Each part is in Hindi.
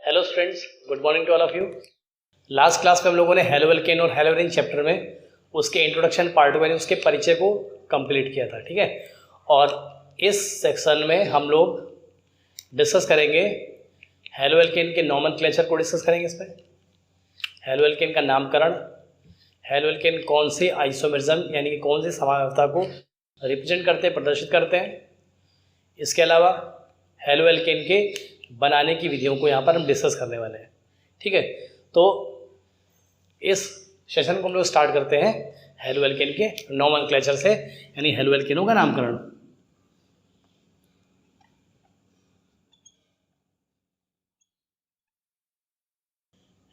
Hello students, good morning to all of you. Last class में हम लोगों ने हेलोएल्केन और हेलोएरिन चैप्टर में उसके इंट्रोडक्शन पार्ट में उसके परिचय को कंप्लीट किया था, ठीक है। और इस सेक्शन में हम लोग डिस्कस करेंगे हेलोएल्केन के नॉमेनक्लेचर को डिस्कस करेंगे। इसमें हेलोएल्केन का नामकरण, हेलोएल्केन कौन से आइसोमेरिज्म यानी कि कौन सी समानता को रिप्रेजेंट करते हैं, प्रदर्शित करते हैं। इसके अलावा हेलोएल्केन के बनाने की विधियों को यहाँ पर हम डिस्कस करने वाले हैं, ठीक है। तो इस सेशन को हम लोग स्टार्ट करते हैं हेलोएल्केन के नॉमेनक्लेचर से, यानी हेलोएल्केनों का नामकरण।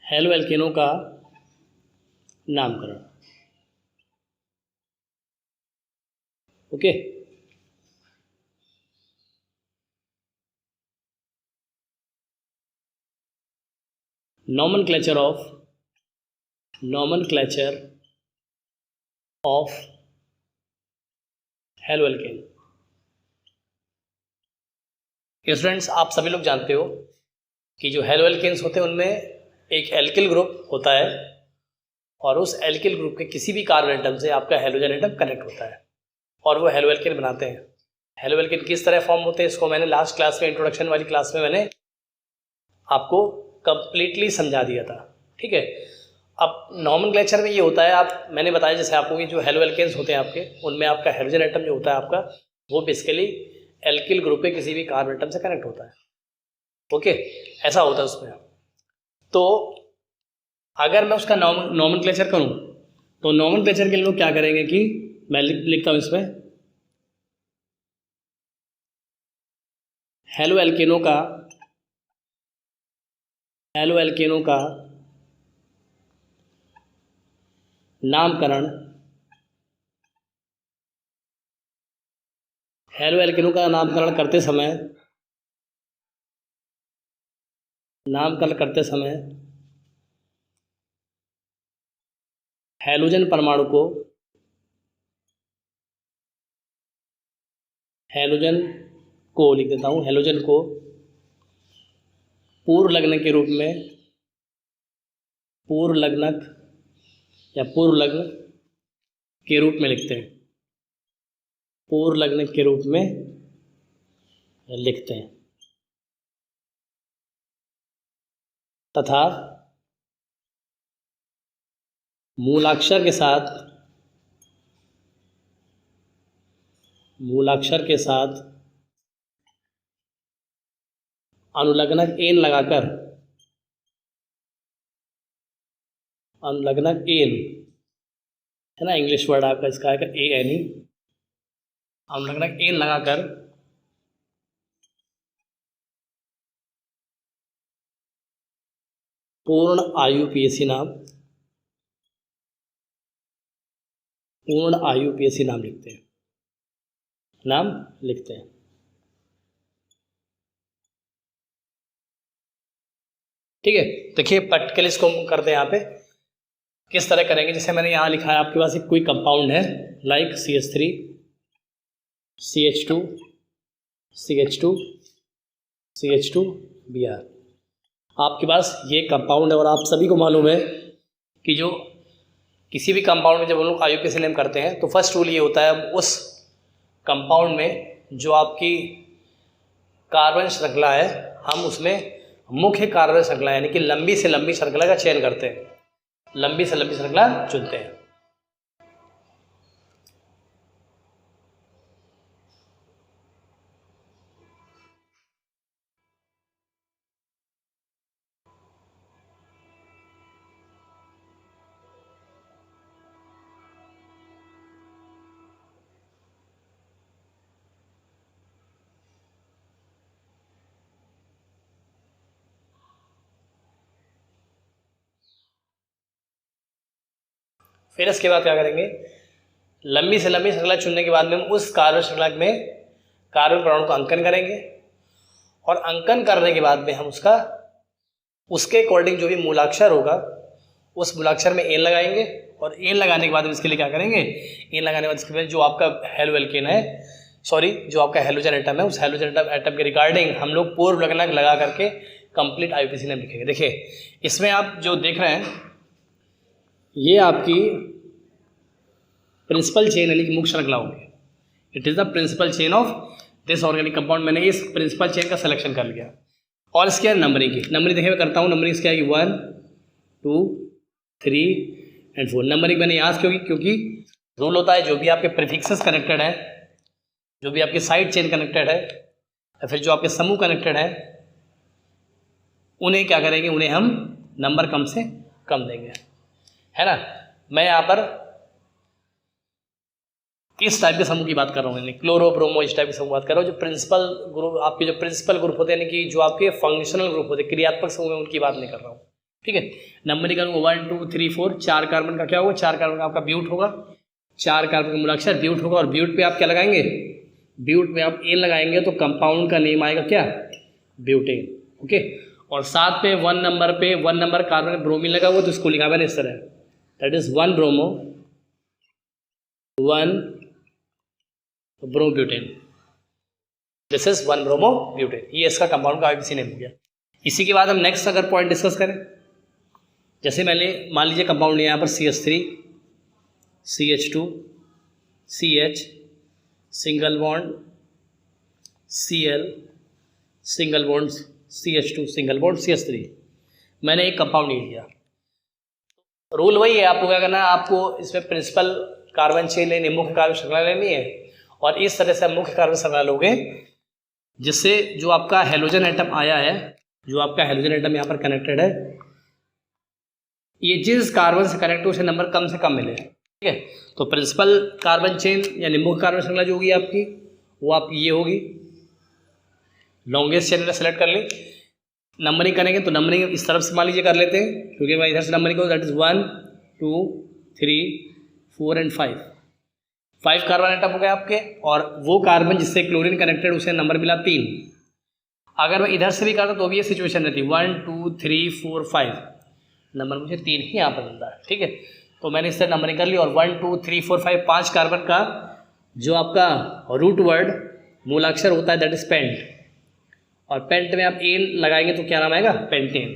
हेलोएल्केनों का नामकरण, okay. nomenclature of haloalkane. Students, आप सभी लोग जानते हो कि जो हेलोएल्केन्स होते हैं उनमें एक एल्किल ग्रुप होता है और उस एल्किल ग्रुप के किसी भी कार्बन एटम से आपका हेलोजन एटम कनेक्ट होता है और वो हेलोएल्केन बनाते हैं। हेलोएल्केन किस तरह फॉर्म होते हैं इसको मैंने लास्ट क्लास में, इंट्रोडक्शन वाली क्लास में मैंने आपको कंप्लीटली समझा दिया था, ठीक है। अब नॉमेनक्लेचर में ये होता है, मैंने बताया जैसे आपको कि जो हेलोएल्केन्स होते हैं आपके, उनमें आपका हेलोजन एटम जो होता है आपका, वो बेसिकली एल्किल ग्रुप के किसी भी कार्बन एटम से कनेक्ट होता है, ओके। ऐसा होता है उसमें। तो अगर मैं उसका नॉमेनक्लेचर करूं तो नॉमेनक्लेचर के लिए लोग क्या करेंगे कि मैं लिखता हूं इसमें हेलोएल्केनों का नामकरण। हेलोएल्केनों का नामकरण करते समय हेलोजन परमाणु को लिख देता हूँ, हेलोजन को पूर्व लग्न के रूप में, पूर्व लग्न के रूप में लिखते हैं, पूर्व लग्न के रूप में लिखते हैं तथा मूलाक्षर के साथ अनुलग्नक एन लगाकर, अनुलग्नक एन है ना, इंग्लिश वर्ड आपका इसका है ANE, अनुलग्नक एन लगाकर पूर्ण IUPAC नाम लिखते हैं, ठीक है। देखिए प्रैक्टिकली इसको हम करते हैं यहाँ पे किस तरह करेंगे। जैसे मैंने यहाँ लिखा है, आपके पास एक कोई कंपाउंड है like CH3 CH2 CH2 CH2 Br। आपके पास ये कंपाउंड है और आप सभी को मालूम है कि जो किसी भी कंपाउंड में जब हम लोग IUPAC नेम करते हैं तो फर्स्ट रूल ये होता है, उस कंपाउंड में जो आपकी कार्बन श्रृंखला है हम उसमें मुख्य कार्बन श्रृंखला यानी कि लंबी से लंबी श्रृंखला का चयन करते हैं, लंबी से लंबी श्रृंखला चुनते हैं। फिर इसके बाद क्या करेंगे, लंबी से लंबी श्रृंखला चुनने के बाद में हम उस कार्बन श्रृंखला में कार्बन परमाणु का अंकन करेंगे और अंकन करने के बाद में हम उसके अकॉर्डिंग जो भी मूलाक्षर होगा उस मूलाक्षर में एन लगाएंगे और एन लगाने के बाद हम इसके लिए क्या करेंगे, एन लगाने के बाद इसके बाद जो आपका हेलोएल्केन है, जो आपका हेलोजन एटम है, उस हेलोजन एटम के रिगार्डिंग हम लोग पूर्व लग्नक लगा करके कंप्लीट आईयूपीएसी नेम लिखेंगे। देखिए इसमें आप जो देख रहे हैं ये आपकी प्रिंसिपल चेन यानी कि मुख्य श्रृंखला होगी। It is the principal chain of this organic compound. मैंने इस प्रिंसिपल चेन का सिलेक्शन कर लिया। और इसके नंबरिंग की नंबरिंग देखिए मैं करता हूँ। नंबरिंग क्या है 1 2 3 एंड 4। नंबरिंग मैंने यहाँ क्योंकि रूल होता है जो भी आपके प्रीफिक्सेस कनेक्टेड है, जो भी आपके साइड चेन कनेक्टेड है या फिर जो आपके समूह कनेक्टेड है उन्हें क्या करेंगे, उन्हें हम नंबर कम से कम देंगे, है ना। मैं यहाँ पर किस टाइप के समूह की बात कर रहा हूँ, यानी क्लोरो ब्रोमो इस टाइप के समूह बात कर रहा हूँ। जो प्रिंसिपल ग्रुप आपके जो प्रिंसिपल ग्रुप होते हैं यानी कि जो आपके फंक्शनल ग्रुप होते हैं क्रियात्मक समूह में उनकी बात नहीं कर रहा हूँ, ठीक है। नंबर करूँगा 1 2 3 4। 4 कार्बन का क्या होगा, 4 कार्बन का आपका ब्यूट होगा। 4 कार्बन का मूलाक्षर ब्यूट होगा। और ब्यूट पे आप क्या लगाएंगे, ब्यूट में आप एन लगाएंगे तो कंपाउंड का नेम आएगा क्या, ब्यूटेन, ओके। और साथ पे 1 नंबर कार्बन ब्रोमीन लगा हुआ तो इसको लिखा मैंने इस तरह, that is 1 bromo 1 bromobutane. This is 1 bromo butane. ये इसका कंपाउंड का आईयूपीएसी नेम हो गया। इसी के बाद हम नेक्स्ट अगर पॉइंट डिस्कस करें, जैसे मैंने मान लीजिए कंपाउंड लिया यहाँ पर CH3 CH2 CH single bond Cl single bond CH2 single bond CH3। मैंने एक कंपाउंड ले लिया। रूल वही है, आपको क्या करना है, आपको इसमें प्रिंसिपल कार्बन चेन लेनी, मुख्य कार्बन श्रृंखला लेनी है। और इस तरह से मुख्य कार्बन श्रृंखला लोगे जिससे जो आपका हेलोजन एटम आया है, जो आपका हेलोजन एटम यहाँ पर कनेक्टेड है, ये जिस कार्बन से कनेक्ट हो उसे नंबर कम से कम मिले, ठीक है। तो प्रिंसिपल कार्बन चेन यानी मुख्य कार्बन श्रृंखला जो होगी आपकी वो आप ये होगी। लॉन्गेस्ट चेन सेलेक्ट कर ली। नंबरिंग करेंगे तो नंबरिंग इस तरफ से मान लीजिए कर लेते हैं, क्योंकि मैं इधर से नंबरिंग करूँ, that is 1 2 3 4 and 5 carbon atom हो गए आपके। और वो कार्बन जिससे क्लोरीन कनेक्टेड उसे नंबर मिला 3। अगर मैं इधर से भी करता तो भी ये सिचुएशन रहती 1 2 3 4 5, नंबर मुझे 3 ही यहाँ पर मिलता है, ठीक है। तो मैंने इस तरह नंबरिंग कर ली। और 1 2 3 4 5 5 कार्बन का जो आपका रूट वर्ड मूलाक्षर होता है दैट इज पेंट। और पेंट में आप एन लगाएंगे तो क्या नाम आएगा, पेंटेन,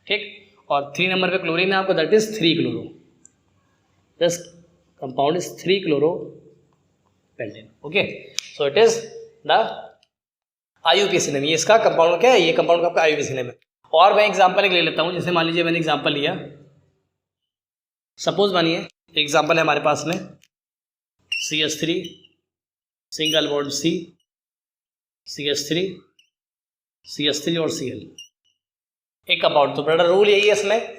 ठीक। और 3 नंबर पे क्लोरीन है आपको, that is 3 chloro. This compound is 3 chloro pentane, okay. So it is the IUPAC name. ये इसका कंपाउंड क्या है, ये कंपाउंड का आपका आईयूपीएसी नेम है। और मैं एग्जांपल एक ले लेता हूँ। जैसे मान लीजिए मैंने एग्जांपल लिया, सपोज मानिए एग्जांपल है हमारे पास में CH3 single bond C CH3 CH3 और Cl एक कंपाउंड। तो ब्रदर रूल यही है, इसमें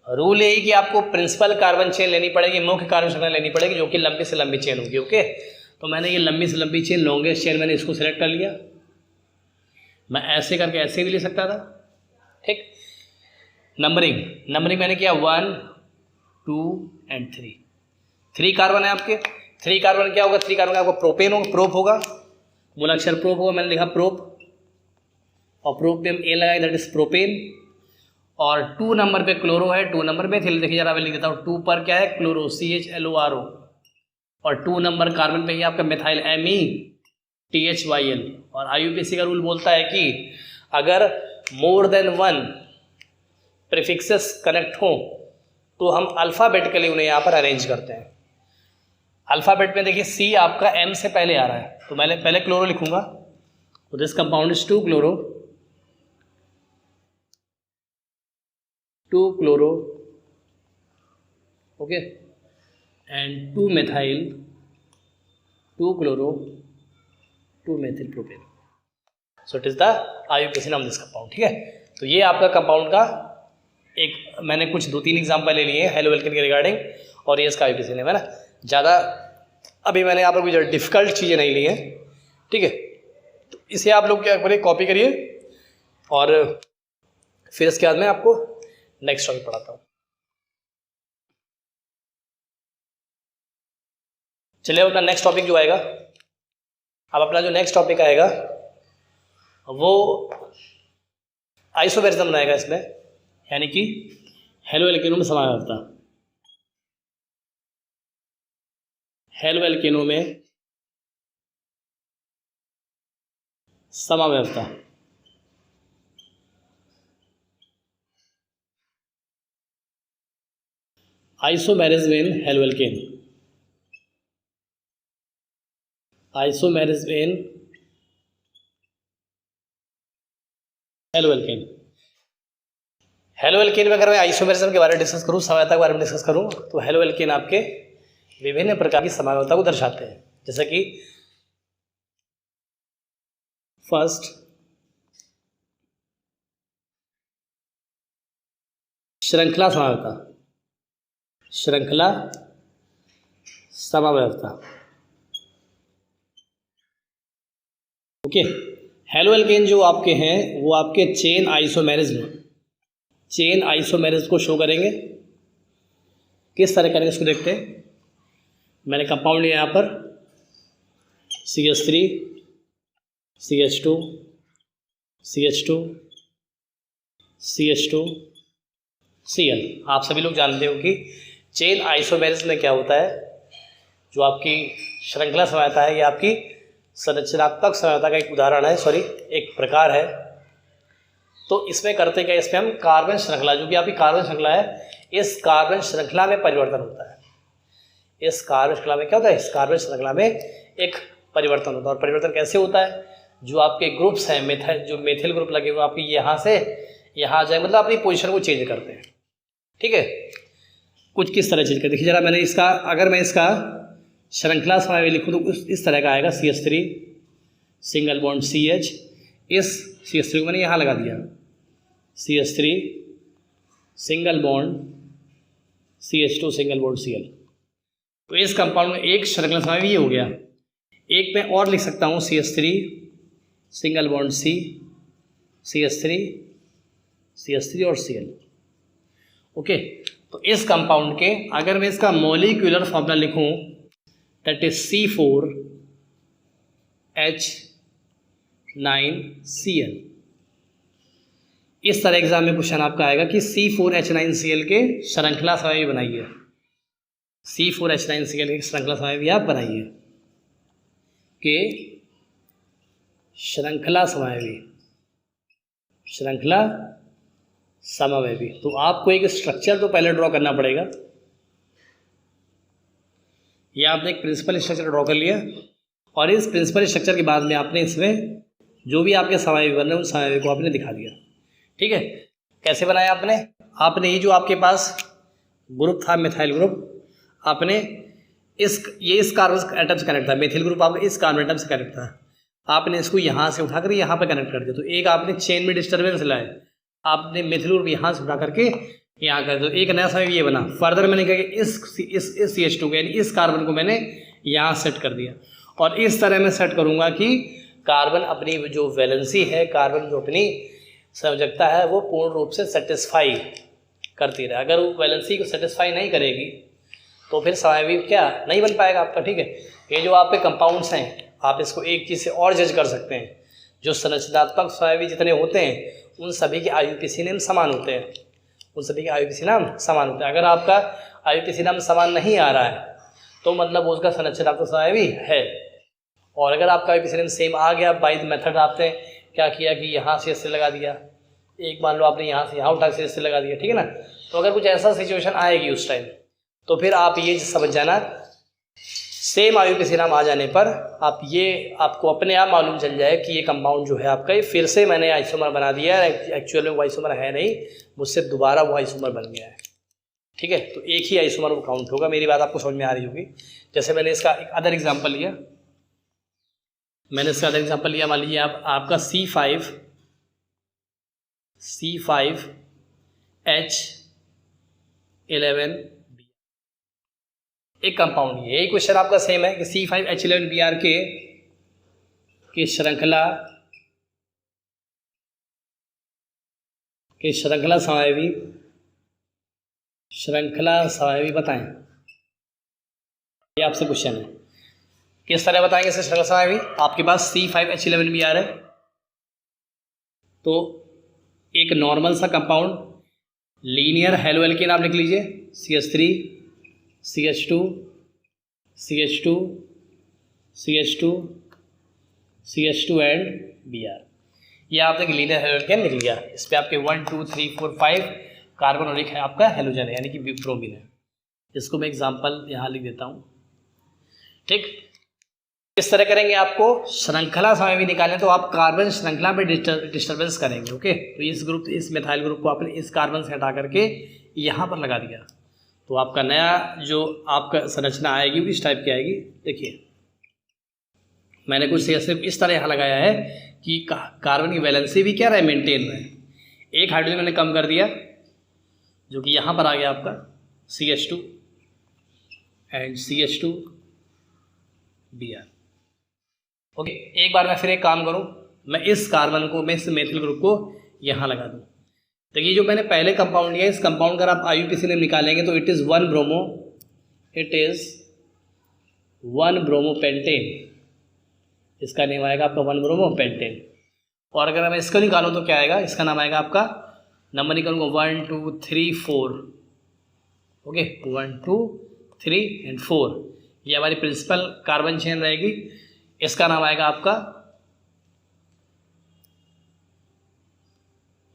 रूल यही कि आपको प्रिंसिपल कार्बन चेन लेनी पड़ेगी, मुख्य कार्बन श्रृंखला लेनी पड़ेगी जो कि लंबी से लंबी चेन होगी, ओके। तो मैंने ये लंबी से लंबी चेन, लॉन्गेस्ट चेन, मैंने इसको सेलेक्ट कर लिया। मैं ऐसे करके ऐसे भी ले सकता था, ठीक। नंबरिंग मैंने किया 1 2 एंड 3 कार्बन है आपके। 3 कार्बन क्या होगा, 3 कार्बन का आपको प्रोपेन होगा, प्रोप होगा, मूलाक्षर प्रोप होगा, मैंने लिखा प्रोप। और प्रोप पे हम ए लगाए, दैट इज प्रोपेन। और 2 नंबर पे क्लोरो है, 2 नंबर पे देखिए जरा मैं लिख देता हूँ। 2 पर क्या है, क्लोरो CHLORO। और 2 नंबर कार्बन पे ही आपका मिथाइल METHYL। और आईयूपीएसी का रूल बोलता है कि अगर मोर देन 1 प्रीफिक्सेस कनेक्ट हो तो हम अल्फ़ाबेटिकली उन्हें यहाँ पर अरेंज करते हैं। अल्फ़ाबेट में देखिए C आपका M से पहले आ रहा है, तो मैं पहले क्लोरो लिखूंगा। तो this compound is 2 chloro okay and 2 methyl 2 chloro 2 methyl propane. So it is the IUPAC नाम दिस कंपाउंड, ठीक है। तो ये आपका कंपाउंड का एक मैंने कुछ 2-3 एग्जांपल ले लिए हैं हेलो एल्केन के रिगार्डिंग, और ये इसका आईयूपीएसी नेम है ना। ज़्यादा अभी मैंने यहाँ पर कोई डिफिकल्ट चीज़ें नहीं ली हैं, ठीक है। तो इसे आप लोग क्या करिए, कॉपी करिए, और फिर इसके बाद मैं आपको नेक्स्ट टॉपिक पढ़ाता हूँ। चलिए अपना नेक्स्ट टॉपिक जो आएगा, अब अपना जो नेक्स्ट टॉपिक आएगा वो आइसोमेरिज्म रहेगा इसमें, यानी कि हेलो एल्केनों में समाव्यवस्था। हेलो एल्केनों में समाव्यवस्था, isomerism in haloalkane, isomerism in haloalkane. Haloalkane में अगर मैं आइसोमेरिज्म के बारे में डिस्कस करूँ, समानता के बारे में डिस्कस करूँ, तो हेलोएल्केन आपके विभिन्न प्रकार की समानता को दर्शाते हैं, जैसे कि फर्स्ट श्रृंखला समानता, श्रृंखला समावयवता। ओके, हेलोएल्केन जो आपके हैं वो आपके चेन आइसोमेरिज्म, चेन आइसोमेरिज्म को शो करेंगे। किस तरह करेंगे इसको देखते हैं। मैंने कंपाउंड लिया यहाँ पर CH3 CH2 CH2 CH2 Cl। आप सभी लोग जानते हो कि चेन आइसोमेरिज्म में क्या होता है, जो आपकी श्रृंखला समानता है, ये आपकी संरचनात्मक समानता का एक उदाहरण है, सॉरी एक प्रकार है। तो इसमें करते क्या, इसमें हम कार्बन श्रृंखला, जो कि आपकी कार्बन श्रृंखला है, इस कार्बन श्रृंखला में परिवर्तन होता है। इस कार्बन श्रृंखला में क्या होता है, इस कार्बन श्रृंखला में एक परिवर्तन होता है। और परिवर्तन कैसे होता है, जो आपके ग्रुप्स हैं मेथाइल, जो मेथिल ग्रुप लगे हुए आपकी यहाँ से यहाँ जाए, मतलब अपनी पोजीशन को चेंज करते हैं। ठीक है, कुछ किस तरह चेंज करते हैं, देखिए जरा। मैंने इसका, अगर मैं इसका श्रृंखला समावयवी लिखूँ तो इस तरह का आएगा, CH3 सिंगल बॉन्ड CH, इस CH3 को मैंने यहाँ लगा दिया, CH3 single bond CH2 single bond Cl। तो इस कंपाउंड में एक श्रृंखला समावयवी हो गया। एक मैं और लिख सकता हूँ, CH3 single bond C, CH3 और Cl। ओके, तो इस कंपाउंड के अगर मैं इसका मॉलिक्यूलर फॉर्मूला लिखूं, दैट इज C4H9Cl। इस तरह एग्जाम में क्वेश्चन आपका आएगा कि C4H9Cl के श्रृंखला समावयवी बनाइए, C4H9Cl के श्रृंखला समावयवी आप बनाइए, के श्रृंखला समावयवी। तो आपको एक स्ट्रक्चर तो पहले ड्रॉ करना पड़ेगा। ये आपने एक प्रिंसिपल स्ट्रक्चर ड्रॉ कर लिया, और इस प्रिंसिपल स्ट्रक्चर के बाद में आपने इसमें जो भी आपके समावयवी बन रहे हैं उन समावयवी को आपने दिखा दिया। ठीक है, कैसे बनाया आपने ये जो आपके पास ग्रुप था मिथाइल ग्रुप, आपने इस कार्बन एटम से कनेक्ट था, मेथिल ग्रुप आपका इस कार्बन एटम से कनेक्ट था, आपने इसको यहाँ से उठाकर यहाँ पर कनेक्ट कर दिया। तो एक आपने चेन में डिस्टर्बेंस लाए, आपने मेथिल ग्रुप यहाँ से उठा करके यहाँ कर दो, एक नया समावयवी ये बना। फर्दर मैंने क्या किया, इस CH2 को यानी इस कार्बन को मैंने यहाँ सेट कर दिया, और इस तरह मैं सेट करूँगा कि कार्बन अपनी जो वैलेंसी है, कार्बन जो अपनी संयोजकता है, वो पूर्ण रूप से सेटिस्फाई करती रहे। अगर वो वैलेंसी को सेटिस्फाई नहीं करेगी तो फिर समावयवी क्या नहीं बन पाएगा आपका। ठीक है, ये जो आपके कंपाउंड्स हैं, आप इसको एक चीज़ से और जज कर सकते हैं, जो संरचनात्मक समावयवी जितने होते हैं उन सभी के IUPAC नाम समान होते हैं, उन सभी के IUPAC नाम समान होते हैं। अगर आपका IUPAC नाम समान नहीं आ रहा है तो मतलब उसका संरचनात्मक समावयवी है, और अगर आपका IUPAC नाम सेम आ गया, बाय द मेथड आपने क्या किया कि यहाँ से इससे लगा दिया, एक मान लो आपने यहाँ से यहाँ उठा से इससे लगा दिया। ठीक है ना, तो अगर कुछ ऐसा सिचुएशन आएगी उस टाइम, तो फिर आप ये समझ जाना, सेम IUPAC नाम आ जाने पर आपको अपने आप मालूम चल जाए कि ये कंपाउंड जो है आपका, ये फिर से मैंने आइसोमर बना दिया है, एक्चुअल में वो आइसोमर है नहीं, मुझसे दोबारा वो आइसोमर बन गया है। ठीक है, तो एक ही आइसोमर वो काउंट होगा। मेरी बात आपको समझ में आ रही होगी। जैसे मैंने इसका एक अदर एग्जाम्पल लिया, मान लीजिए आपका C5H11 एक कंपाउंड है। यही क्वेश्चन आपका सेम है कि C5H11Br के श्रृंखला समावयवी बताएं। ये आपसे क्वेश्चन है, किस तरह बताएंगे इसे श्रृंखला समावयवी। आपके पास C5H11Br है, तो एक नॉर्मल सा कंपाउंड लीनियर हेलोएल्केन आप लिख लीजिए, CH3 CH2 CH2 CH2 CH2 and Br। ये आपने लीनियर हेलोएल्केन लिख लिया। इस पर आपके 1 2 3 4 5 कार्बन और एक है आपका हेलोजन है, यानी कि ब्रोमीन है। इसको मैं एग्जांपल यहाँ लिख देता हूँ। ठीक, इस तरह करेंगे। आपको श्रृंखला समय भी निकालना है तो आप कार्बन श्रृंखला में डिस्टर्बेंस करेंगे। ओके, तो इस ग्रुप, इस मिथाइल ग्रुप को आपने इस कार्बन से हटा करके यहाँ पर लगा दिया तो आपका नया जो आपका संरचना आएगी वो इस टाइप की आएगी। देखिए मैंने कुछ सिर्फ इस तरह यहाँ लगाया है कि कार्बन की वैलेंसी भी क्या रहे, मेंटेन रहे। एक हाइड्रोजन मैंने कम कर दिया जो कि यहाँ पर आ गया आपका CH2 and CH2 Br। Okay, एक बार मैं फिर एक काम करूँ, मैं इस कार्बन को, मैं इस मेथिल ग्रुप को यहाँ लगा दूँ। देखिए जो मैंने पहले कंपाउंड लिया, इस कंपाउंड का आप IUPAC नेम निकालेंगे तो it is 1 bromo, it is 1 bromopentane. इसका नेम आएगा आपका 1 ब्रोमोपेंटेन। और अगर मैं इसका निकालूँ तो क्या आएगा, इसका नाम आएगा आपका, नंबर निकालूंगा 1 2 3 4। ओके, 1 2 3 एंड 4, ये हमारी प्रिंसिपल कार्बन चेन रहेगी। इसका नाम आएगा आपका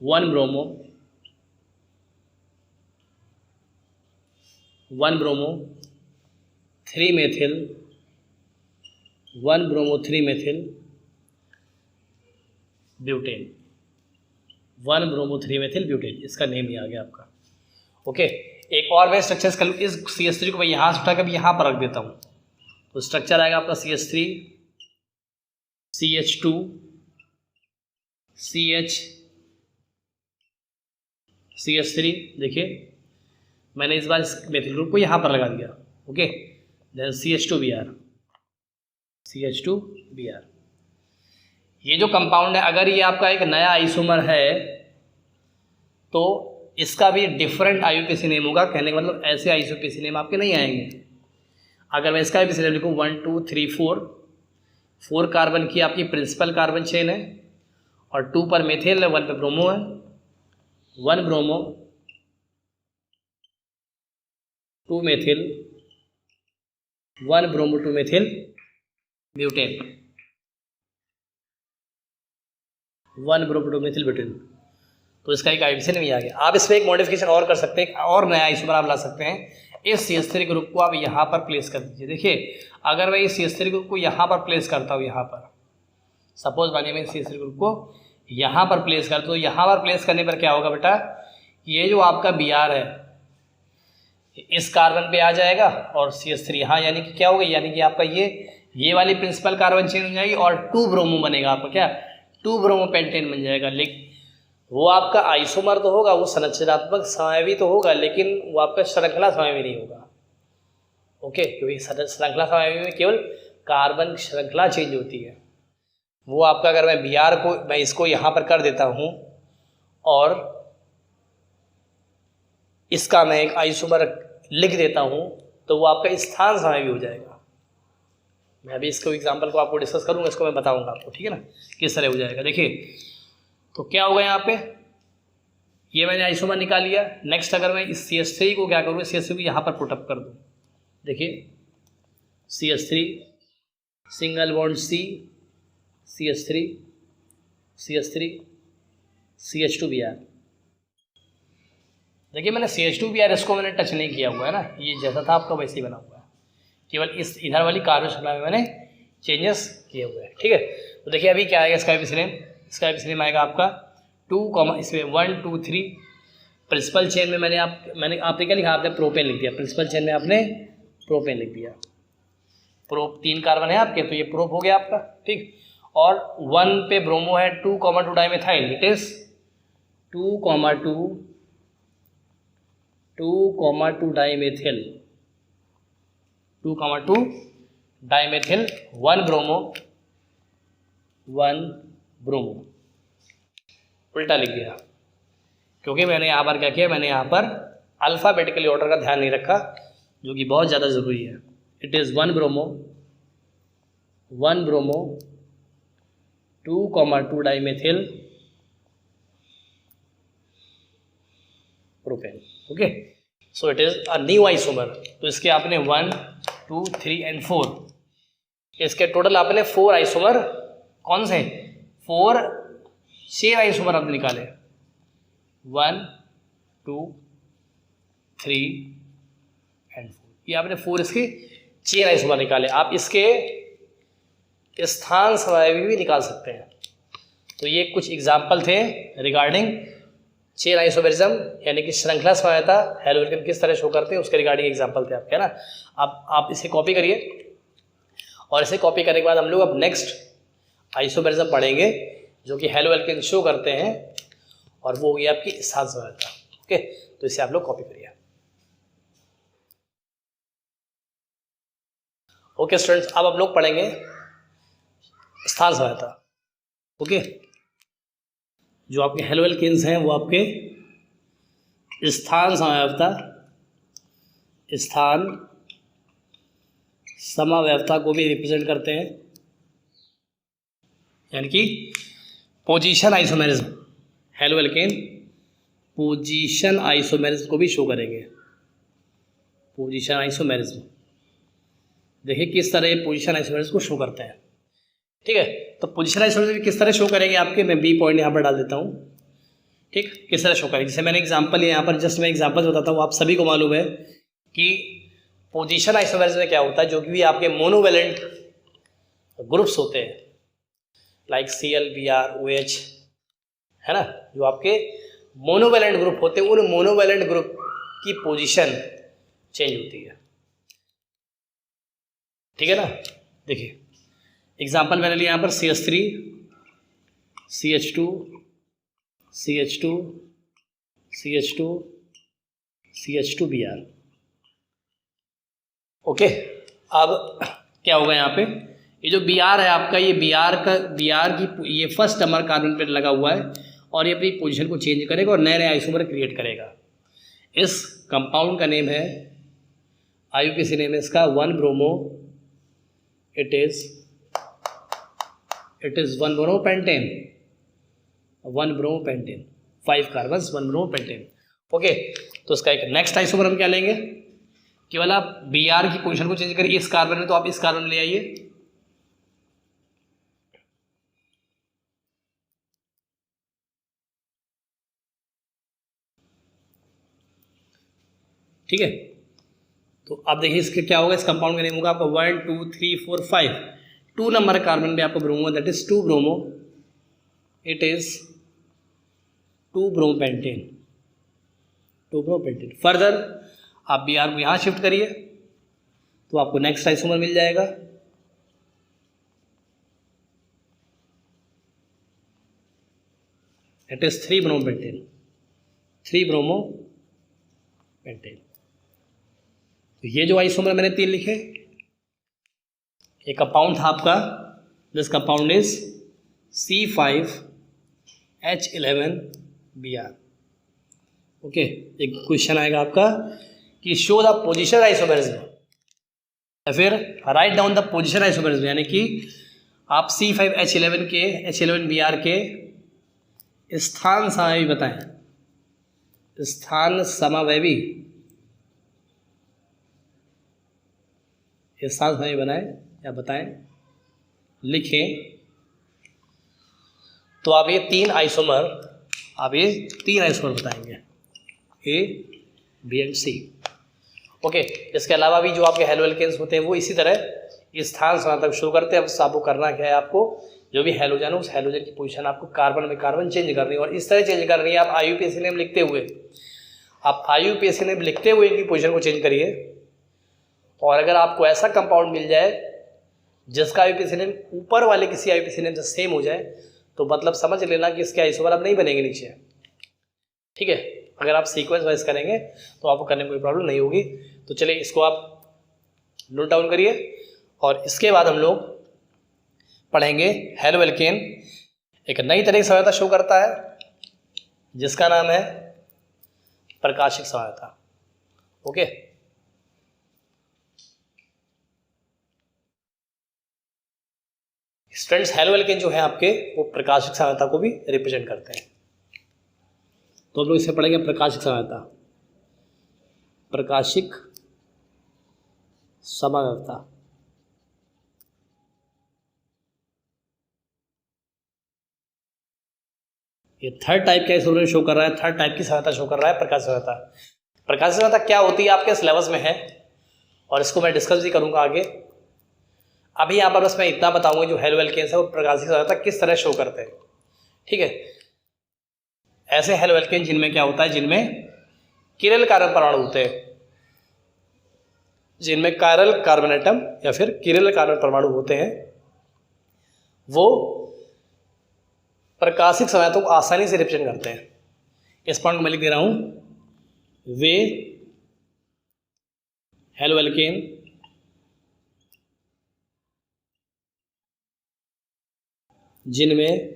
1 bromo 3 methyl 1 bromo 3 methyl butane, 1 bromo 3 methyl butane, इसका नेम ही आ गया आपका। ओके, एक और मैं स्ट्रक्चर कर लूँ, इस CH3 को मैं यहाँ से उठा कर यहाँ पर रख देता हूँ तो स्ट्रक्चर आएगा आपका CH3 CH2 CH3। देखिए मैंने इस बार इस मेथिल ग्रुप को यहाँ पर लगा दिया। Okay, then CH2Br। ये जो कंपाउंड है, अगर ये आपका एक नया आइसोमर है तो इसका भी डिफरेंट IUPAC नेम होगा। कहने का मतलब ऐसे IUPAC नेम आपके नहीं आएंगे। अगर मैं इसका भी लिखूँ 1 2 3 4 कार्बन की आपकी प्रिंसिपल कार्बन चेन है और 2 पर मेथिल है, 1 पर ब्रोमो है, 1 bromo 2 methyl 1 bromo 2 methyl butane, 1 bromo 2 methyl butane. तो इसका एक IUPAC नेम आ गया। आप इसमें एक मॉडिफिकेशन और कर सकते हैं, और नया आइसोमर आप ला सकते हैं। इस CH3 ग्रुप को आप यहाँ पर प्लेस कर दीजिए। देखिए अगर मैं इस CH3 ग्रुप को यहाँ पर प्लेस करता हूँ, यहाँ पर सपोज मानिए मैं CH3 ग्रुप को यहाँ पर प्लेस करता हूँ, तो यहाँ पर प्लेस करने पर क्या होगा बेटा, ये जो आपका Br है इस कार्बन पे आ जाएगा और CH3 यहाँ, यानी कि क्या होगा, यानी कि आपका ये वाली प्रिंसिपल कार्बन चेन हो जाएगी और 2 ब्रोमो बनेगा आपका, क्या 2 ब्रोमोपेंटेन बन जाएगा। लेकिन वो आपका आइसोमर तो होगा, वो संरचनात्मक समायवी तो होगा, लेकिन वो आपका श्रृंखला समायवी नहीं होगा। ओके, क्योंकि श्रृंखला समायवी में केवल कार्बन श्रृंखला चेंज होती है। वो आपका, अगर मैं Br को, मैं इसको यहाँ पर कर देता हूँ और इसका मैं एक आइसोमर लिख देता हूँ तो वो आपका स्थान समायवी हो जाएगा। मैं अभी इसको एग्जाम्पल को आपको डिस्कस करूँगा, इसको मैं बताऊँगा आपको, ठीक है ना, किस तरह हो जाएगा। देखिए तो क्या होगा यहाँ पे, ये मैंने आइसोमर निकाल लिया। नेक्स्ट अगर मैं इस CH3 को क्या करूँ, CH3 को यहाँ पर पुटअप कर दूँ। देखिए CH3 single bond C CH3 CH2Br। देखिए मैंने CH2Br इसको मैंने टच नहीं किया हुआ है ना, ये जैसा था आपका वैसे ही बना हुआ है, केवल इस इधर वाली कार्बन श्रृंखला में मैंने चेंजेस किए हुए हैं। ठीक है, तो देखिए अभी क्या आएगा इसका IUPAC नेम, इसका IUPAC नेम आएगा आपका 2, इसमें 1 2 3 प्रिंसिपल चेन में मैंने आपने क्या लिखा, आपने प्रोपेन लिख दिया। प्रिंसिपल चेन में आपने प्रोपेन लिख दिया। प्रोप 3 कार्बन है आपके, तो ये प्रोप हो गया आपका। ठीक, और 1 पे ब्रोमो है, 2 dimethyl, it is 2 dimethyl 1 bromo उल्टा लिख दिया, क्योंकि मैंने यहाँ पर क्या किया, मैंने यहाँ पर अल्फ़ाबेटिकली ऑर्डर का ध्यान नहीं रखा, जो कि बहुत ज़्यादा ज़रूरी है। It is 1 bromo 2 dimethyl propane. Okay, so it is a new isomer. तो इसके आपने 1 2 3 एंड 4, इसके टोटल आपने 4 आइसोमर, कौन से 6 आइसोमर आपने निकाले, 1 2 3 एंड 4, ये आपने 4 इसके चेन आइसोमर निकाले। आप इसके स्थान समवायवी भी निकाल सकते हैं। तो ये कुछ एग्जाम्पल थे रिगार्डिंग चेन आइसोमेरिज्म, यानी कि श्रृंखला समवायता हेलोजन किस तरह शो करते हैं, उसके रिगार्डिंग एग्जाम्पल थे आपके, है ना। अब आप इसे कॉपी करिए, और इसे कॉपी करने के बाद हम लोग अब नेक्स्ट आइसोमेरिज्म पढ़ेंगे जो कि हेलो एल्केन शो करते हैं, और वो हो गई आपकी स्थान समवायता। ओके, तो इसे आप लोग कॉपी करिए। ओके स्टूडेंट्स, अब हम लोग पढ़ेंगे स्थान समवायता। ओके, जो आपके हेलो एल्केन्स हैं वो आपके स्थान समवायता, स्थान समवायता को भी रिप्रेजेंट करते हैं, यानी कि position isomerism. Halo alkane position isomerism को भी शो करेंगे। पोजीशन आइसोमेरिज्म देखिए किस तरह ये पोजीशन आइसोमेरिज्म को शो करते हैं। ठीक है, तो पोजीशन आइसोमेरिज्म किस तरह शो करेंगे आपके, मैं बी पॉइंट यहाँ पर डाल देता हूँ। ठीक, किस तरह शो करेंगे, जैसे मैंने एग्जांपल लिया यहाँ पर, जस्ट मैं एग्जांपल बताता हूँ। आप सभी को मालूम है कि पोजीशन आइसोमेरिज्म में क्या होता है, जो कि भी आपके मोनोवेलेंट ग्रुप्स होते हैं लाइक Cl, Br, OH, है ना, जो आपके मोनोवेलेंट ग्रुप होते हैं, उन मोनोवेलेंट ग्रुप की पोजीशन चेंज होती है। ठीक है ना, देखिए एग्जांपल मैंने लिया यहाँ पर CH3, CH2, CH2, CH2, CH2Br। Okay, अब क्या होगा यहाँ पे, ये जो Br है आपका, ये Br की ये फर्स्ट नंबर कार्बन पे लगा हुआ है, और ये अपनी पोजीशन को चेंज करेगा और नए नए आइसोमर क्रिएट करेगा। इस कंपाउंड का नेम है, IUPAC नेम है इसका 1 bromo, it is 1 bromopentane, 1 bromopentane, 5 carbons, 1 bromopentane. Okay, तो इसका एक नेक्स्ट आइसोमर हम क्या लेंगे, केवल आप Br की पोजीशन को चेंज करिए इस कार्बन में, तो आप इस कार्बन में ले आइए। ठीक है, तो आप देखिए इसके क्या होगा, इस कंपाउंड का नेम होगा आपका 1 2 3 4 5, 2 नंबर कार्बन पे आपको bromo, that is 2 bromo, it is 2 bromopentane, 2 bromopentane. Further आप Br को यहाँ शिफ्ट करिए तो आपको नेक्स्ट आइसोमर मिल जाएगा, इट इज 3 ब्रोमोपेंटेन, 3 ब्रोमोपेंटेन। तो ये जो आइसोमर मैंने 3 लिखे, एक कंपाउंड था आपका, this compound is C5H11Br। Okay, एक क्वेश्चन आएगा आपका कि शो द पोजीशन आइसोमेरिज्म, या फिर write down the position isomerism, यानी कि आप C5H11 के H11Br के स्थान समावयवी बताएं, स्थान समावयवी, स्थान समावयवी बनाएं या बताएं, लिखें। तो आप ये 3 आइसोमर बताएंगे, A, B and C। Okay, इसके अलावा भी जो आपके हेलो एल्केन्स होते हैं वो इसी तरह स्थान समानता शो करते हैं। अब आपको करना क्या है, आपको जो भी हेलोजन है उस हेलोजन की पोजीशन आपको कार्बन में कार्बन चेंज करनी है, और इस तरह चेंज करनी है। आप IUPAC नेम लिखते हुए, आप IUPAC नेम लिखते हुए इनकी पोजीशन को चेंज करिए। और अगर आपको ऐसा कंपाउंड मिल जाए जिसका IUPAC नेम ऊपर वाले किसी IUPAC नेम से सेम हो जाए, तो मतलब समझ लेना कि इसके आइसोमर अब नहीं बनेंगे नीचे। ठीक है, अगर आप सीक्वेंस वाइज करेंगे तो आपको करने में कोई प्रॉब्लम नहीं होगी। तो चलिए इसको आप नोट डाउन करिए, और इसके बाद हम लोग पढ़ेंगे हेलो एल्केन एक नई तरह की समवायता शो करता है जिसका नाम है प्रकाशिक समवायता। ओके, स्टूडेंट्स हेलो एल्केन जो है आपके वो प्रकाशिक समवायता को भी रिप्रेजेंट करते हैं। तो हम लोग इसे पढ़ेंगे प्रकाशिक समवायता, प्रकाशिक समवायता। ये थर्ड टाइप का इस शो कर रहा है, थर्ड टाइप की समवायता शो कर रहा है प्रकाशिक समवायता। प्रकाशिक समवायता क्या होती है आपके सिलेबस में है, और इसको मैं डिस्कस भी करूँगा आगे। अभी यहाँ पर बस मैं इतना बताऊँगा, जो हेलो एल्केन्स है वो प्रकाशिक संयोजकता किस तरह शो करते हैं। ठीक है, ऐसे हेलो एल्केन जिनमें क्या होता है, जिनमें किरल कार्बन परमाणु होते हैं, जिनमें कायरल कार्बन एटम या फिर किरल कार्बन परमाणु होते हैं, वो प्रकाशिक संयोजकता को आसानी से रिप्रेजेंट करते हैं। इस पॉइंट को मैं लिख दे रहा हूं, वे हेलो एल्केन जिनमें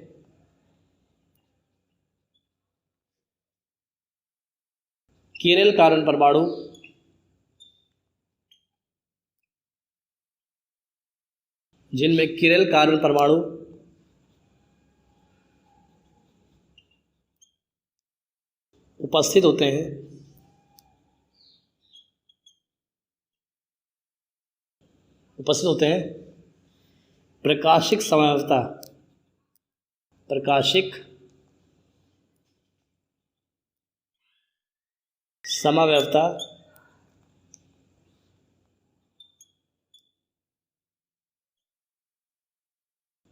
किरल कार्बन परमाणु उपस्थित होते हैं, प्रकाशिक समव्यवस्था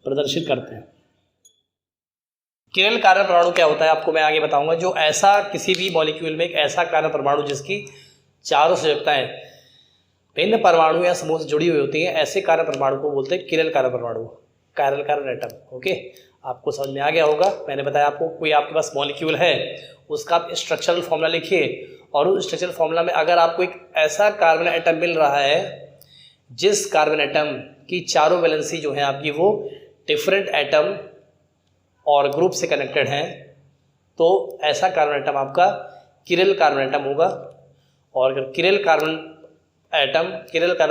प्रदर्शित करते हैं। किरल कार्बन परमाणु क्या होता है आपको मैं आगे बताऊंगा। जो ऐसा किसी भी मॉलिक्यूल में एक ऐसा कार्बन परमाणु जिसकी चारों संयोजकताएं भिन्न परमाणु या समूह से जुड़ी हुई होती हैं, ऐसे कार्बन परमाणु को बोलते हैं किरल कार्बन परमाणु, कायरल कार्बन एटम। ओके, आपको समझ में आ गया होगा। मैंने बताया आपको, कोई आपके पास मॉलिक्यूल है, उसका आप स्ट्रक्चरल फॉर्मूला लिखिए, और उस स्ट्रक्चरल फॉर्मूला में अगर आपको एक ऐसा कार्बन एटम मिल रहा है जिस कार्बन एटम की चारों वैलेंसी जो है आपकी वो डिफरेंट एटम और ग्रुप से कनेक्टेड हैं, तो ऐसा कार्बन एटम आपका किरल कार्बन एटम होगा। और अगर किरल कार्बन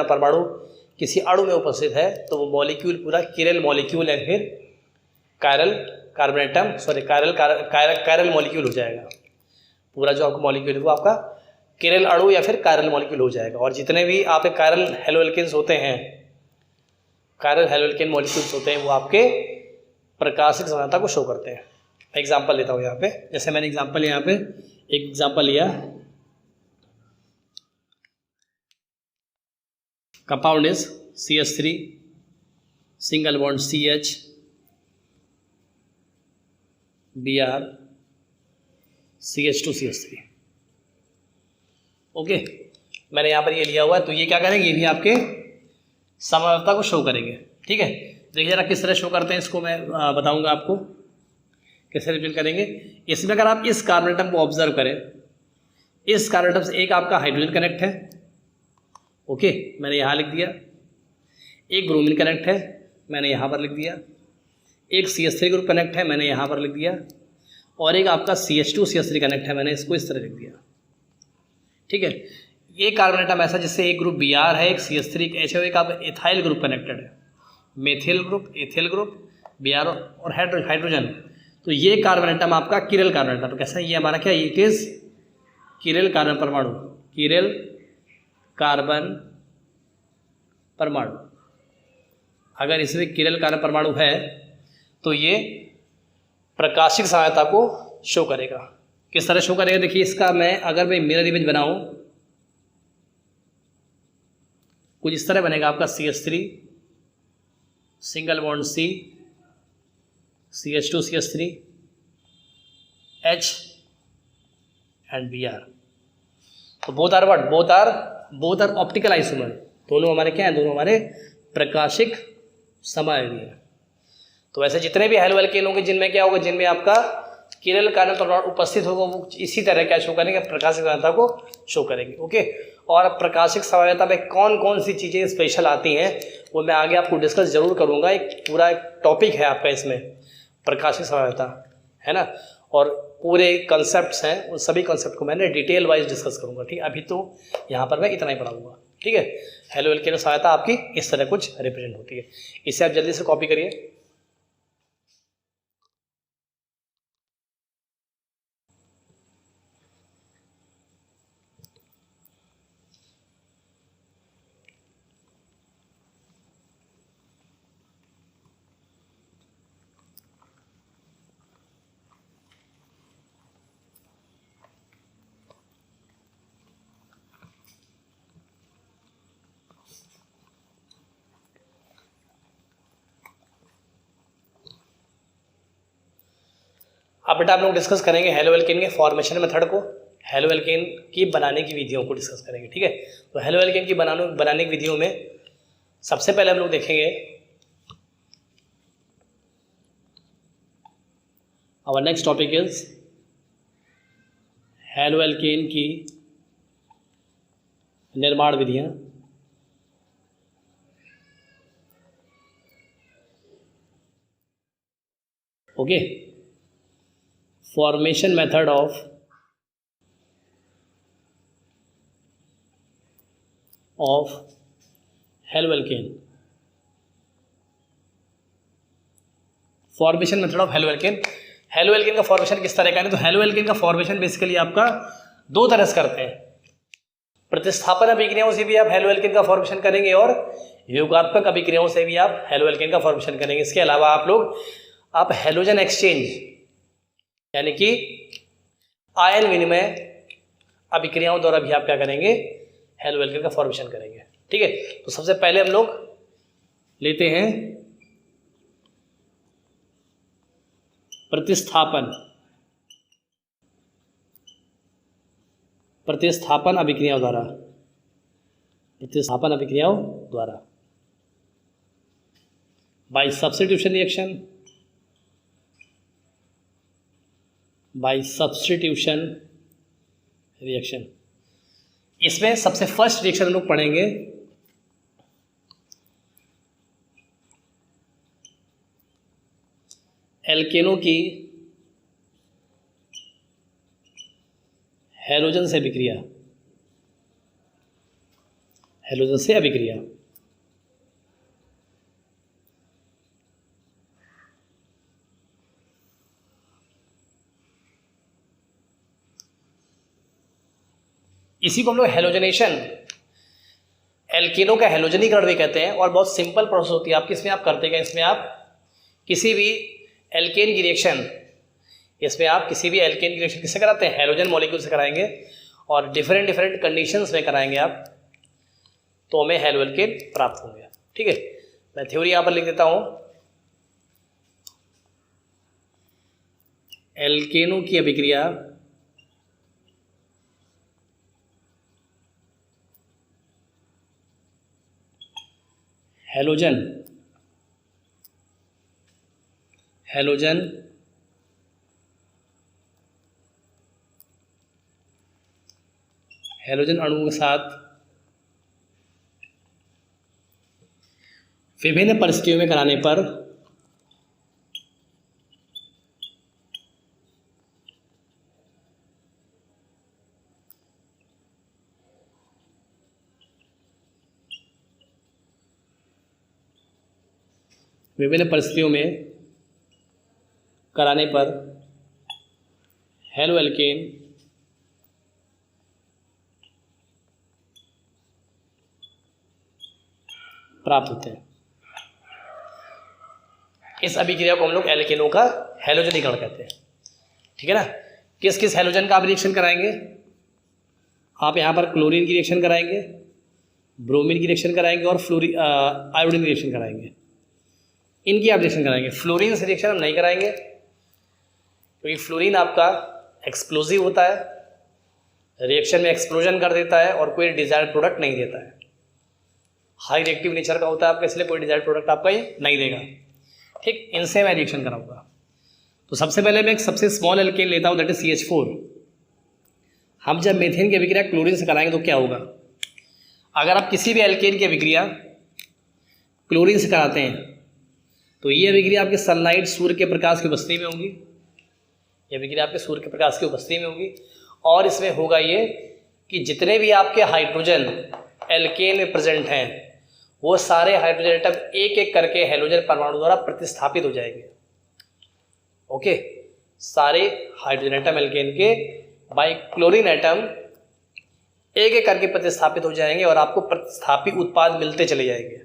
परमाणु किसी अणु में उपस्थित है तो वो मॉलिक्यूल पूरा किरल मॉलिक्यूल या फिर कायरल मॉलिक्यूल हो जाएगा। पूरा जो आपका मॉलिक्यूल है वो आपका किरल अणु या फिर कायरल मॉलिक्यूल हो जाएगा। और जितने भी आपके कायरल हेलो एल्केन्स होते हैं, कायरल हेलो एल्केन मॉलिक्यूल्स होते हैं, वो आपके प्रकाशिक संयोजकता को शो करते हैं। एग्जाम्पल लेता हूँ यहाँ पे, जैसे मैंने एक एग्जाम्पल लिया, compound is CH3 single bond CH Br CH2 CH3। Okay, मैंने यहाँ पर ये लिया हुआ है, तो ये क्या करेंगे, ये भी आपके समव्यवस्था को शो करेंगे। ठीक है, देखिए जरा किस तरह शो करते हैं, इसको मैं बताऊंगा आपको कैसे रिप्रेजेंट करेंगे। इसमें अगर आप इस कार्बन एटम को ऑब्जर्व करें, इस कार्बन एटम से एक आपका हाइड्रोजन कनेक्ट है, ओके, मैंने यहाँ लिख दिया। एक ब्रोमीन कनेक्ट है, मैंने यहाँ पर लिख दिया। एक CH3 ग्रुप कनेक्ट है, मैंने यहाँ पर लिख दिया। और एक आपका CH2 CH3 कनेक्ट है, मैंने इसको इस तरह लिख दिया। ठीक है, ये कार्बन एटम ऐसा जिससे एक ग्रुप Br है, एक CH3 एक H है, एक आपका एथाइल ग्रुप कनेक्टेड है, methyl group, ethyl group, Br और हाइड्रोजन। तो ये कार्बन एटम आपका किरल कार्बन एटम कैसा है, ये हमारा क्या, इट इज किरल कार्बन परमाणु, किरल कार्बन परमाणु। अगर इसमें किरल कार्बन परमाणु है तो ये प्रकाशिक संयोजकता को शो करेगा। किस तरह शो करेगा, देखिए इसका अगर मैं मिरर इमेज बनाऊं, कुछ इस तरह बनेगा आपका CH3 single bond C CH2 CH3 H and Br। तो बोथ आर ऑप्टिकल आइसोमर, दोनों हमारे क्या हैं, दोनों हमारे प्रकाशिक समायोगी है। तो वैसे जितने भी हेलो एल्केन होंगे जिनमें क्या होगा, जिनमें आपका किरल कार्बन परमाणु उपस्थित होगा, वो इसी तरह क्या शो करेंगे, प्रकाशिक संयोजकता को शो करेंगे। ओके, और प्रकाशिक संयोजकता में कौन कौन सी चीज़ें स्पेशल आती हैं वो मैं आगे आपको डिस्कस जरूर करूँगा। एक पूरा टॉपिक है आपका इसमें प्रकाशिक संयोजकता, है ना, और पूरे कॉन्सेप्ट्स हैं, उन सभी कॉन्सेप्ट को मैंने डिटेल वाइज डिस्कस करूँगा। ठीक है, अभी तो यहाँ पर मैं इतना ही पढ़ाऊँगा। ठीक है, हेलो एल्केन संयोजकता आपकी इस तरह कुछ रिप्रेजेंट होती है। इसे आप जल्दी से कॉपी करिए। अब बेटा आप लोग डिस्कस करेंगे हेलो एल्केन के फॉर्मेशन मेथड को, हेलो एल्केन की बनाने की विधियों को डिस्कस करेंगे, ठीक है। तो हेलो एल्केन की बनाने की विधियों में सबसे पहले हम लोग देखेंगे our next topic is haloalkane की निर्माण विधियां। Okay, formation method of haloalkane. Formation method of haloalkane. Haloalkane का फॉर्मेशन किस तरह का है? तो हेलो एल्केन का फॉर्मेशन बेसिकली आपका दो तरह से करते हैं। प्रतिस्थापन अभिक्रियाओं से भी आप हेलो एल्केन का फॉर्मेशन करेंगे और योगात्मक अभिक्रियाओं से भी आप हेलो एल्केन का फॉर्मेशन करेंगे। इसके अलावा आप हेलोजन एक्सचेंज यानी कि आयन विनिमय अभिक्रियाओं द्वारा भी आप क्या करेंगे? हेलो एल्केन का फॉर्मेशन करेंगे, ठीक है। तो सबसे पहले हम लोग लेते हैं प्रतिस्थापन अभिक्रियाओं द्वारा बाय सब्स्टिट्यूशन रिएक्शन। इसमें सबसे फर्स्ट रिएक्शन हम लोग पढ़ेंगे एल्केनों की हैलोजन से अभिक्रिया। इसी को हम लोग हेलोजनेशन, एल्केनों का हेलोजनीकरण भी कहते हैं। और बहुत सिंपल प्रोसेस होती है आपकी। इसमें आप करते क्या? इसमें आप किसी भी एल्केन की रिएक्शन किससे कराते हैं? हेलोजन मॉलिक्यूल से कराएंगे और डिफरेंट कंडीशंस में कराएंगे आप, तो हमें हेलो एल्केन प्राप्त होंगे, ठीक है। मैं थ्योरी यहां पर लिख देता हूं। एल्केनों की अभिक्रिया हेलोजन अणुओं के साथ विभिन्न परिस्थितियों में कराने पर हेलो एल्केन प्राप्त होते हैं। इस अभिक्रिया को हम लोग एल्केनों का हेलोजनीकरण कहते हैं, ठीक है ना। किस किस हेलोजन का आप रिएक्शन कराएंगे? आप यहाँ पर क्लोरीन की रिएक्शन कराएंगे, ब्रोमीन की रिएक्शन कराएंगे और आयोडीन की रिएक्शन कराएंगे। इनकी आप रिएक्शन कराएंगे। फ्लोरीन से रिएक्शन हम नहीं कराएंगे क्योंकि फ्लोरीन आपका एक्सप्लोजिव होता है, रिएक्शन में एक्सप्लोजन कर देता है और कोई डिजायर्ड प्रोडक्ट नहीं देता है। हाई रिएक्टिव नेचर का होता है आपका, इसलिए कोई डिजायर्ड प्रोडक्ट आपका ये नहीं देगा, ठीक। इनसे मैं रिएक्शन कराऊंगा। तो सबसे पहले मैं एक सबसे स्मॉल एल्केन लेता हूँ, दैट इज CH4। हम जब मीथेन की अभिक्रिया क्लोरीन से कराएंगे तो क्या होगा? अगर आप किसी भी एल्केन की अभिक्रिया क्लोरीन से कराते हैं तो ये अभिक्रिया आपके सनलाइट सूर्य के प्रकाश की उपस्थिति में होगी। ये अभिक्रिया आपके सूर्य के प्रकाश की उपस्थिति में होगी और इसमें होगा ये कि जितने भी आपके हाइड्रोजन एल्केन में प्रेजेंट हैं वो सारे हाइड्रोजन एटम एक एक करके हेलोजन परमाणु द्वारा प्रतिस्थापित हो जाएंगे। ओके, सारे हाइड्रोजन एटम एल्केन के बाय क्लोरीन एटम एक एक करके प्रतिस्थापित हो जाएंगे और आपको प्रतिस्थापित उत्पाद मिलते चले जाएंगे।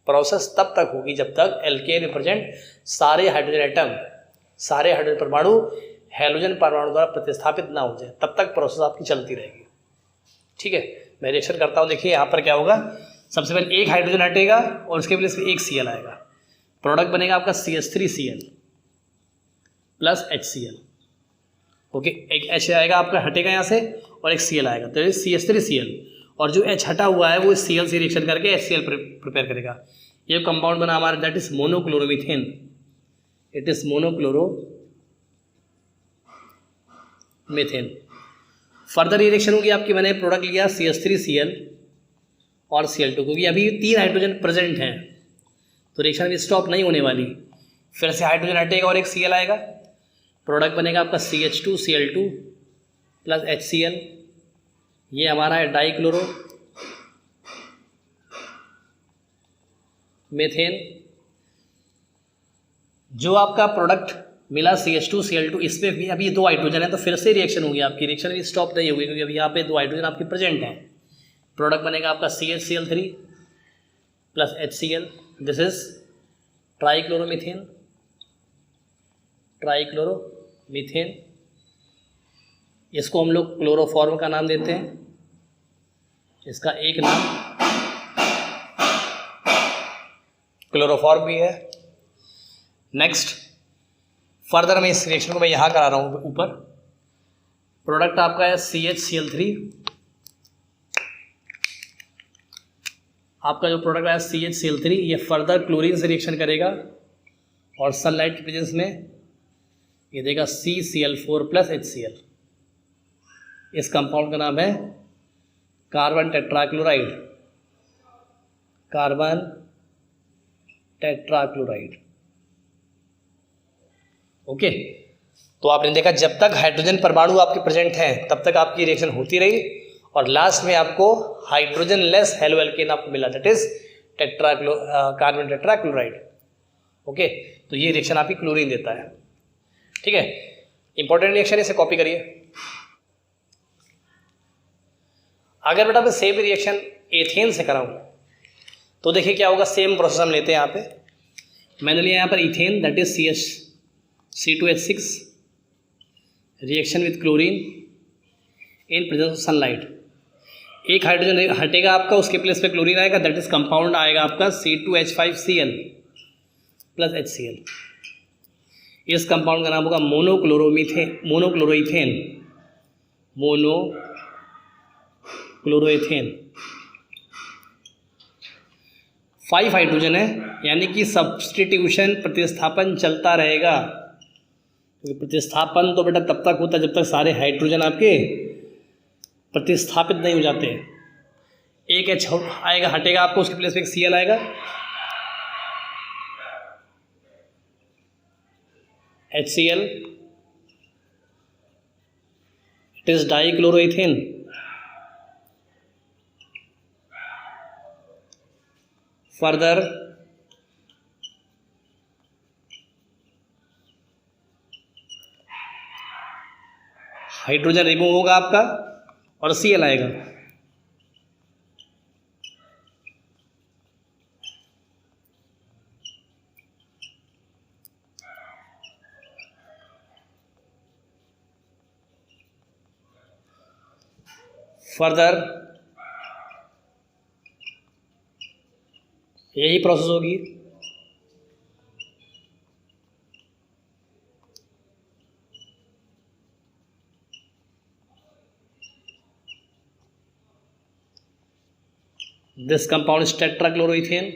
प्रोसेस तब तक होगी जब तक एल्केन में प्रेजेंट सारे हाइड्रोजन एटम, सारे हाइड्रोजन परमाणु हेलोजन परमाणु द्वारा प्रतिस्थापित ना हो जाए, तब तक प्रोसेस आपकी चलती रहेगी, ठीक है। मैं रिएक्शन करता हूँ, देखिए यहाँ पर क्या होगा। सबसे पहले एक हाइड्रोजन हटेगा और उसके प्लेस पे एक Cl आएगा, प्रोडक्ट बनेगा आपका CH3Cl। Plus HCl। ओके, एक H आएगा आपका, हटेगा यहाँ से, और एक Cl आएगा, तो ये CH3Cl, और जो H हटा हुआ है वो Cl से रिएक्शन करके HCl प्रिपेयर करेगा। ये कंपाउंड बना हमारा, that is monochloromethane. It is monochloromethane. Further reaction होगी आपकी, मैंने प्रोडक्ट लिया CH3Cl और Cl2, क्योंकि अभी 3 हाइड्रोजन प्रेजेंट हैं तो रिएक्शन अभी स्टॉप नहीं होने वाली। फिर से हाइड्रोजन हटेगा और एक Cl आएगा, प्रोडक्ट बनेगा आपका CH2Cl2 प्लस HCl। ये हमारा है डाइक्लोरो मीथेन। जो आपका प्रोडक्ट मिला CH2Cl2, इसमें भी अभी 2 हाइड्रोजन है, तो फिर से रिएक्शन होगी आपकी, रिएक्शन भी स्टॉप नहीं होगी क्योंकि अभी यहाँ पे 2 हाइड्रोजन आपके प्रेजेंट हैं। प्रोडक्ट बनेगा आपका CHCl3 plus HCl। This is trichloromethane. इसको हम लोग क्लोरोफॉर्म का नाम देते हैं, इसका एक नाम क्लोरोफॉर्म भी है। नेक्स्ट, फर्दर मैं इस रिएक्शन को मैं यहाँ करा रहा हूँ ऊपर। प्रोडक्ट आपका है CHCl3, आपका जो प्रोडक्ट है CHCl3, ये फर्दर क्लोरीन से रिएक्शन करेगा और सनलाइट के प्रेजेंस में ये देगा CCl4 प्लस HCl। इस कंपाउंड का नाम है कार्बन टेट्राक्लोराइड। ओके, तो आपने देखा जब तक हाइड्रोजन परमाणु आपके प्रेजेंट हैं तब तक आपकी रिएक्शन होती रही, और लास्ट में आपको हाइड्रोजन लेस हेलोएल्केन आपको मिला, that is carbon tetrachloride. Okay, तो ये रिएक्शन आपकी क्लोरीन देता है। ठीक है, इंपॉर्टेंट रिएक्शन, इसे कॉपी करिए। अगर बेटा मैं सेम रिएक्शन एथेन से कराऊं तो देखिए क्या होगा। सेम प्रोसेस हम लेते हैं। यहाँ पे मैंने लिया यहाँ पर ethane, that is C2H6 reaction with chlorine in presence of sunlight. एक हाइड्रोजन हटेगा आपका, उसके प्लेस पे क्लोरीन आएगा, दैट इज कंपाउंड आएगा आपका C2H5Cl प्लस HCl। इस कंपाउंड का नाम होगा मोनोक्लोरोइथेन। 5 हाइड्रोजन है, यानी कि सब्स्टिट्यूशन प्रतिस्थापन चलता रहेगा। क्योंकि प्रतिस्थापन तो बेटा तब तक होता है जब तक सारे हाइड्रोजन आपके प्रतिस्थापित नहीं हो जाते। एक H आएगा, हटेगा आपको, उसके प्लेस पे एक Cl आएगा, HCl। It is dichloroethane. Further hydrogen remove होगा आपका और Cl आएगा। फर्दर यही प्रोसेस होगी। This compound is tetrachloroethane.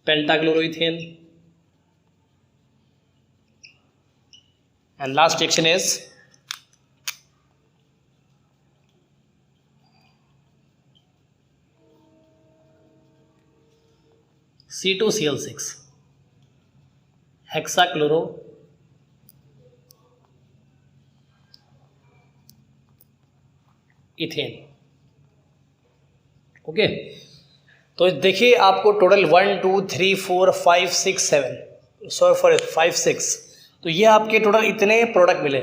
pentachloroethane, and last reaction is C2Cl6 hexachloroethane। Okay, तो देखिए आपको टोटल 1 2 3 4 5 6 7 5 6, तो ये आपके टोटल इतने प्रोडक्ट मिले।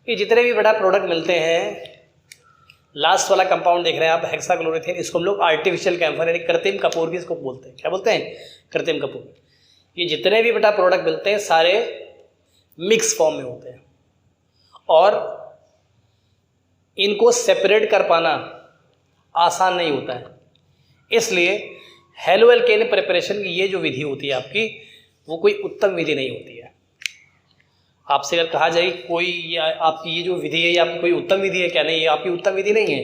ये जितने भी बड़ा प्रोडक्ट मिलते हैं, लास्ट वाला कंपाउंड देख रहे हैं आप हेक्साक्लोरोथेन, इसको हम लोग आर्टिफिशियल कैम्फर यानी कृत्रिम कपूर भी इसको बोलते हैं। क्या बोलते हैं? कृत्रिम कपूर। ये जितने भी बेटा प्रोडक्ट मिलते हैं सारे मिक्स फॉर्म में होते हैं और इनको सेपरेट कर पाना आसान नहीं होता है। इसलिए हेलो एल्केन प्रिपरेशन की ये जो विधि होती है आपकी, वो कोई उत्तम विधि नहीं होती है। आपसे अगर कहा जाए कोई आपकी ये जो विधि है ये आपकी कोई उत्तम विधि है, क्या नहीं है? आपकी उत्तम विधि नहीं है।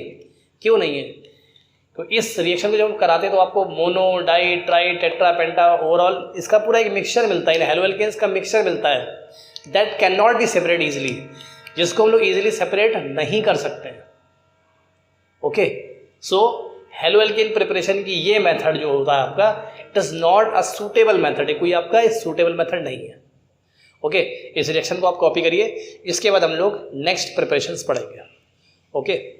क्यों नहीं है? तो इस रिएक्शन को जब हम कराते हैं तो आपको मोनो, डाई, ट्राई, टेट्रा, पेंटा, ओवरऑल इसका पूरा एक मिक्सचर मिलता है, हेलो एल्केन्स का मिक्सचर मिलता है, that can not be separate easily, जिसको हम लोग ईजिली सेपरेट नहीं कर सकते हैं। Okay, so halo alkane preparation की ये मेथड जो होता है आपका, it is not a suitable method, कोई आपका सूटेबल मेथड नहीं है। ओके, इस रिएक्शन को आप कॉपी करिए, इसके बाद हम लोग नेक्स्ट प्रिपरेशंस पढ़ेंगे। ओके।